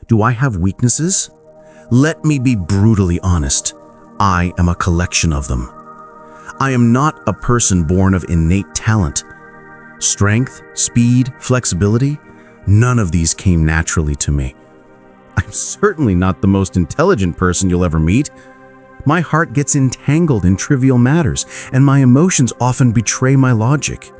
Do I have weaknesses? Let me be brutally honest. I am a collection of them. I am not a person born of innate talent. Strength, speed, flexibility, none of these came naturally to me. I'm certainly not the most intelligent person you'll ever meet. My heart gets entangled in trivial matters, and my emotions often betray my logic.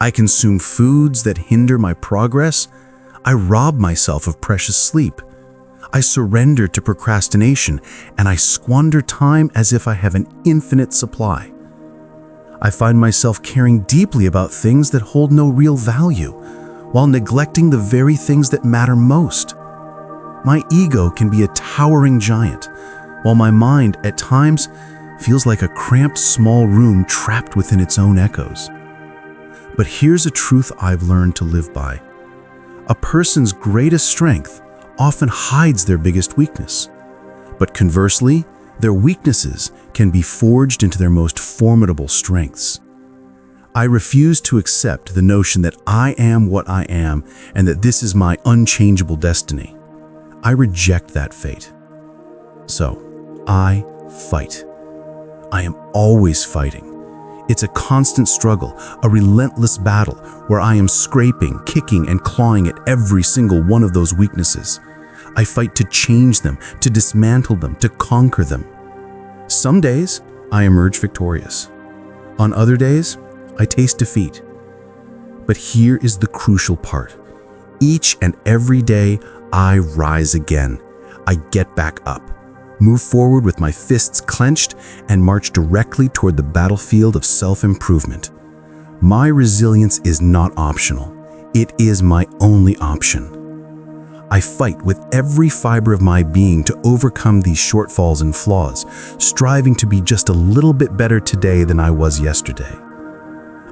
I consume foods that hinder my progress. I rob myself of precious sleep. I surrender to procrastination, and I squander time as if I have an infinite supply. I find myself caring deeply about things that hold no real value, while neglecting the very things that matter most. My ego can be a towering giant, while my mind, at times, feels like a cramped small room trapped within its own echoes. But here's a truth I've learned to live by. A person's greatest strength often hides their biggest weakness. But conversely, their weaknesses can be forged into their most formidable strengths. I refuse to accept the notion that I am what I am and that this is my unchangeable destiny. I reject that fate. So, I fight. I am always fighting. It's a constant struggle, a relentless battle where I am scraping, kicking, and clawing at every single one of those weaknesses. I fight to change them, to dismantle them, to conquer them. Some days, I emerge victorious. On other days, I taste defeat. But here is the crucial part. Each and every day, I rise again. I get back up, move forward with my fists clenched, and march directly toward the battlefield of self-improvement. My resilience is not optional. It is my only option. I fight with every fiber of my being to overcome these shortfalls and flaws, striving to be just a little bit better today than I was yesterday.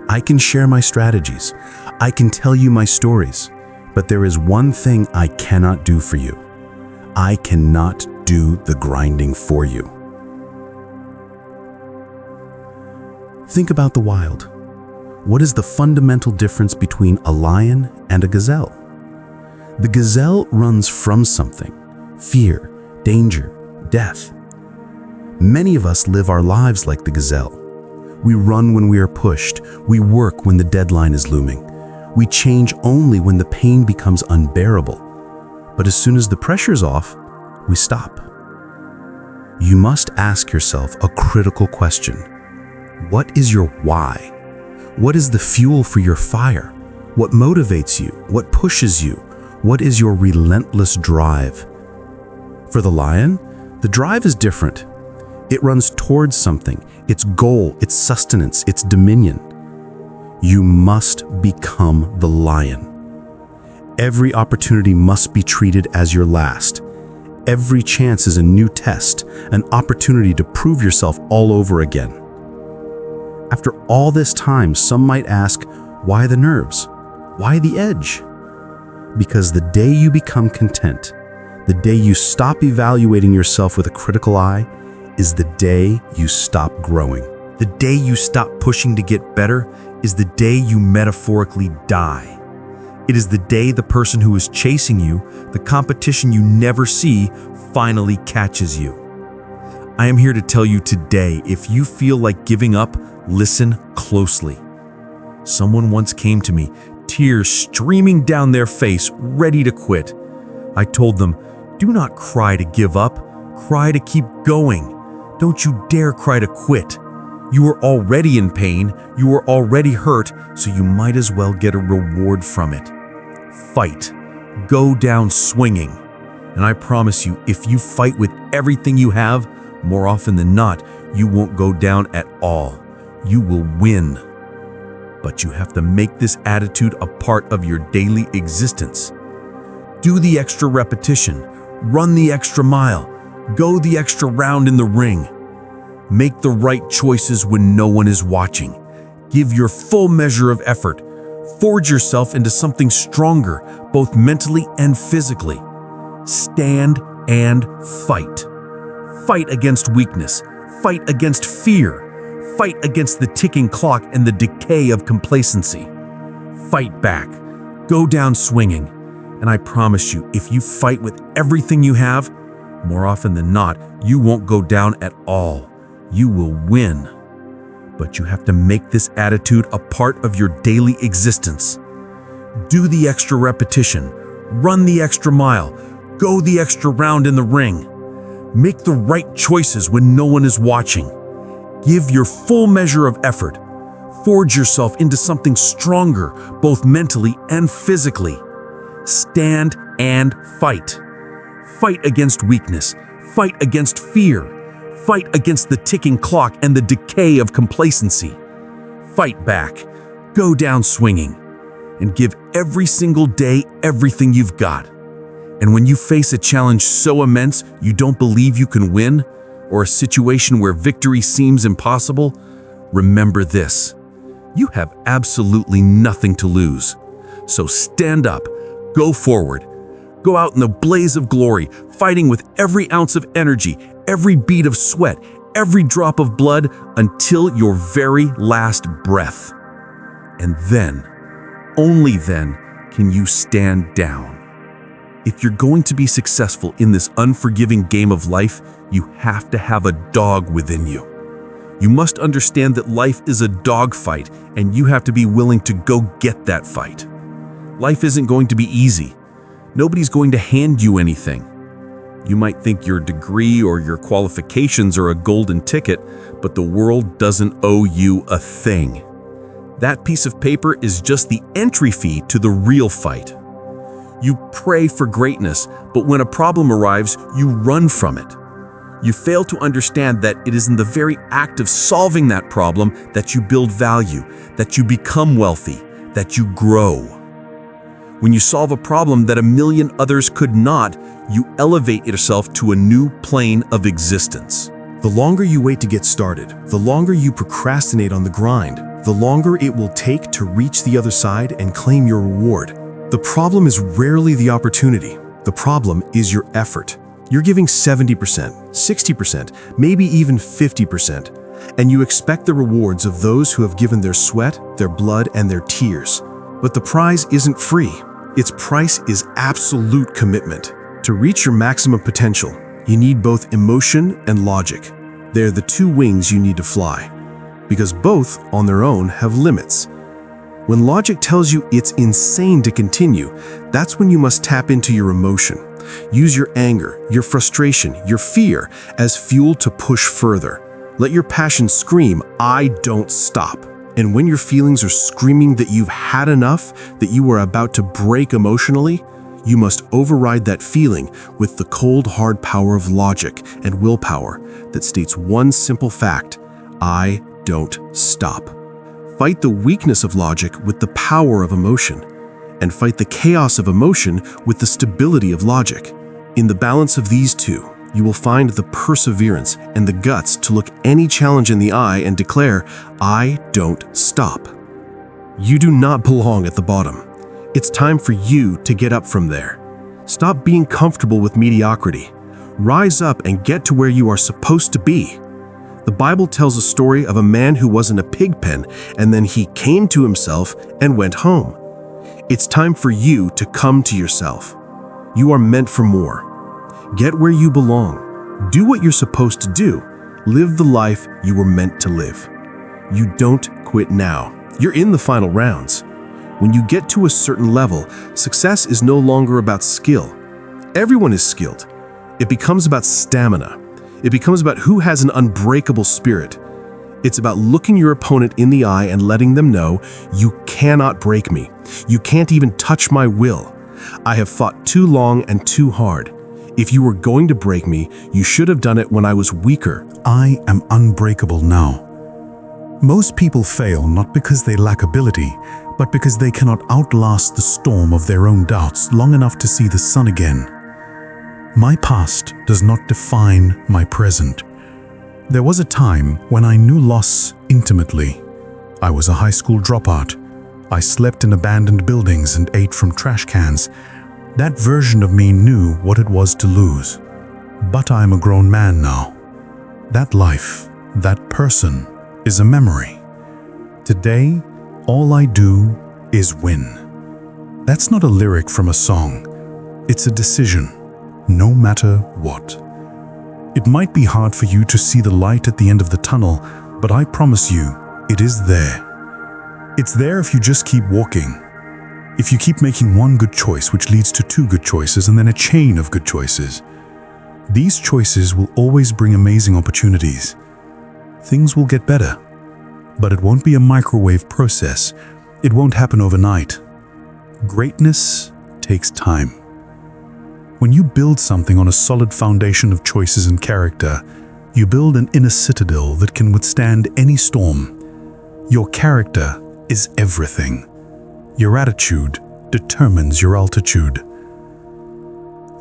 I can share my strategies. I can tell you my stories. But there is one thing I cannot do for you. I cannot do the grinding for you. Think about the wild. What is the fundamental difference between a lion and a gazelle? The gazelle runs from something: fear, danger, death. Many of us live our lives like the gazelle. We run when we are pushed. We work when the deadline is looming. We change only when the pain becomes unbearable. But as soon as the pressure's off, we stop. You must ask yourself a critical question. What is your why? What is the fuel for your fire? What motivates you? What pushes you? What is your relentless drive? For the lion, the drive is different. It runs towards something, its goal, its sustenance, its dominion. You must become the lion. Every opportunity must be treated as your last. Every chance is a new test, an opportunity to prove yourself all over again. After all this time, some might ask, why the nerves? Why the edge? Because the day you become content, the day you stop evaluating yourself with a critical eye, is the day you stop growing. The day you stop pushing to get better is the day you metaphorically die. It is the day the person who is chasing you, the competition you never see, finally catches you. I am here to tell you today, if you feel like giving up, listen closely. Someone once came to me, tears streaming down their face, ready to quit. I told them, do not cry to give up, cry to keep going. Don't you dare cry to quit. You are already in pain, you are already hurt, so you might as well get a reward from it. Fight. Go down swinging. And I promise you, if you fight with everything you have, more often than not, you won't go down at all. You will win. But you have to make this attitude a part of your daily existence. Do the extra repetition, run the extra mile, go the extra round in the ring. Make the right choices when no one is watching. Give your full measure of effort. Forge yourself into something stronger, both mentally and physically. Stand and fight. Fight against weakness. Fight against fear. Fight against the ticking clock and the decay of complacency. Fight back. Go down swinging. And I promise you, if you fight with everything you have, more often than not, you won't go down at all. You will win. But you have to make this attitude a part of your daily existence. Do the extra repetition, run the extra mile, go the extra round in the ring. Make the right choices when no one is watching. Give your full measure of effort. Forge yourself into something stronger, both mentally and physically. Stand and fight. Fight against weakness. Fight against fear. Fight against the ticking clock and the decay of complacency. Fight back. Go down swinging. And give every single day everything you've got. And when you face a challenge so immense you don't believe you can win, or a situation where victory seems impossible, remember this: you have absolutely nothing to lose. So stand up, go forward, go out in the blaze of glory, fighting with every ounce of energy, every bead of sweat, every drop of blood, until your very last breath. And then, only then, can you stand down. If you're going to be successful in this unforgiving game of life, you have to have a dog within you. You must understand that life is a dogfight, and you have to be willing to go get that fight. Life isn't going to be easy. Nobody's going to hand you anything. You might think your degree or your qualifications are a golden ticket, but the world doesn't owe you a thing. That piece of paper is just the entry fee to the real fight. You pray for greatness, but when a problem arrives, you run from it. You fail to understand that it is in the very act of solving that problem that you build value, that you become wealthy, that you grow. When you solve a problem that a million others could not, you elevate yourself to a new plane of existence. The longer you wait to get started, the longer you procrastinate on the grind, the longer it will take to reach the other side and claim your reward. The problem is rarely the opportunity. The problem is your effort. You're giving 70%, 60%, maybe even 50%, and you expect the rewards of those who have given their sweat, their blood, and their tears. But the prize isn't free. Its price is absolute commitment. To reach your maximum potential, you need both emotion and logic. They're the two wings you need to fly, because both, on their own, have limits. When logic tells you it's insane to continue, that's when you must tap into your emotion. Use your anger, your frustration, your fear as fuel to push further. Let your passion scream, "I don't stop." And when your feelings are screaming that you've had enough, that you are about to break emotionally, you must override that feeling with the cold, hard power of logic and willpower that states one simple fact: I don't stop. Fight the weakness of logic with the power of emotion, and fight the chaos of emotion with the stability of logic. In the balance of these two, you will find the perseverance and the guts to look any challenge in the eye and declare, "I don't stop." You do not belong at the bottom. It's time for you to get up from there. Stop being comfortable with mediocrity. Rise up and get to where you are supposed to be. The Bible tells a story of a man who was in a pig pen, and then he came to himself and went home. It's time for you to come to yourself. You are meant for more. Get where you belong. Do what you're supposed to do. Live the life you were meant to live. You don't quit now. You're in the final rounds. When you get to a certain level, success is no longer about skill. Everyone is skilled. It becomes about stamina. It becomes about who has an unbreakable spirit. It's about looking your opponent in the eye and letting them know, "You cannot break me. You can't even touch my will. I have fought too long and too hard. If you were going to break me, you should have done it when I was weaker. I am unbreakable now." Most people fail not because they lack ability, but because they cannot outlast the storm of their own doubts long enough to see the sun again. My past does not define my present. There was a time when I knew loss intimately. I was a high school dropout. I slept in abandoned buildings and ate from trash cans. That version of me knew what it was to lose. But I am a grown man now. That life, that person, is a memory. Today, all I do is win. That's not a lyric from a song. It's a decision, no matter what. It might be hard for you to see the light at the end of the tunnel, but I promise you, it is there. It's there if you just keep walking. If you keep making one good choice, which leads to two good choices, and then a chain of good choices. These choices will always bring amazing opportunities. Things will get better, but it won't be a microwave process. It won't happen overnight. Greatness takes time. When you build something on a solid foundation of choices and character, you build an inner citadel that can withstand any storm. Your character is everything. Your attitude determines your altitude.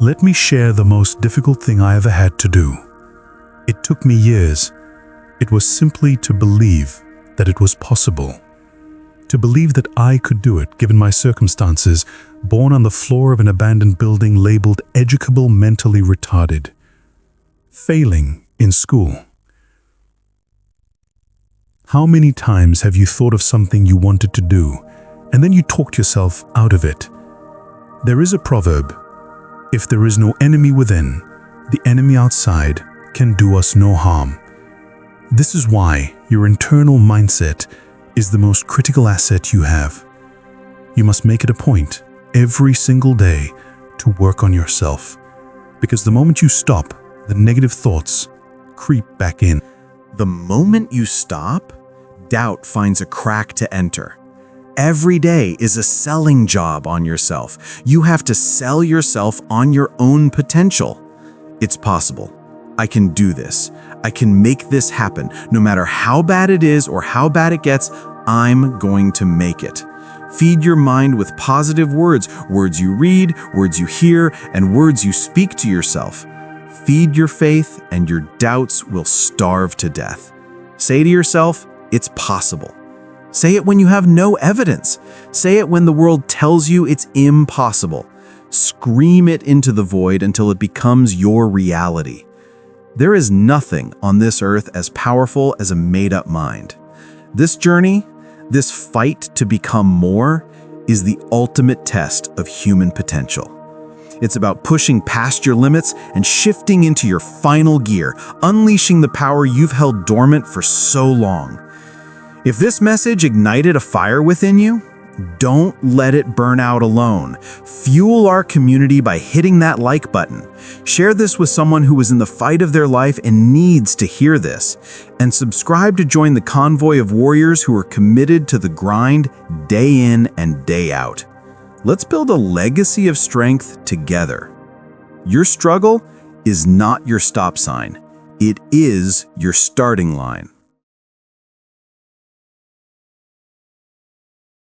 Let me share the most difficult thing I ever had to do. It took me years. It was simply to believe that it was possible. To believe that I could do it, given my circumstances, born on the floor of an abandoned building labeled educable mentally retarded. Failing in school. How many times have you thought of something you wanted to do, and then you talked yourself out of it? There is a proverb, if there is no enemy within, the enemy outside can do us no harm. This is why your internal mindset is the most critical asset you have. You must make it a point every single day to work on yourself, because the moment you stop, the negative thoughts creep back in. The moment you stop, doubt finds a crack to enter. Every day is a selling job on yourself. You have to sell yourself on your own potential. It's possible. I can do this. I can make this happen. No matter how bad it is or how bad it gets, I'm going to make it. Feed your mind with positive words, words you read, words you hear, and words you speak to yourself. Feed your faith and your doubts will starve to death. Say to yourself, it's possible. Say it when you have no evidence. Say it when the world tells you it's impossible. Scream it into the void until it becomes your reality. There is nothing on this earth as powerful as a made-up mind. This journey, this fight to become more, is the ultimate test of human potential. It's about pushing past your limits and shifting into your final gear, unleashing the power you've held dormant for so long. If this message ignited a fire within you, don't let it burn out alone. Fuel our community by hitting that like button. Share this with someone who is in the fight of their life and needs to hear this. And subscribe to join the convoy of warriors who are committed to the grind day in and day out. Let's build a legacy of strength together. Your struggle is not your stop sign. It is your starting line.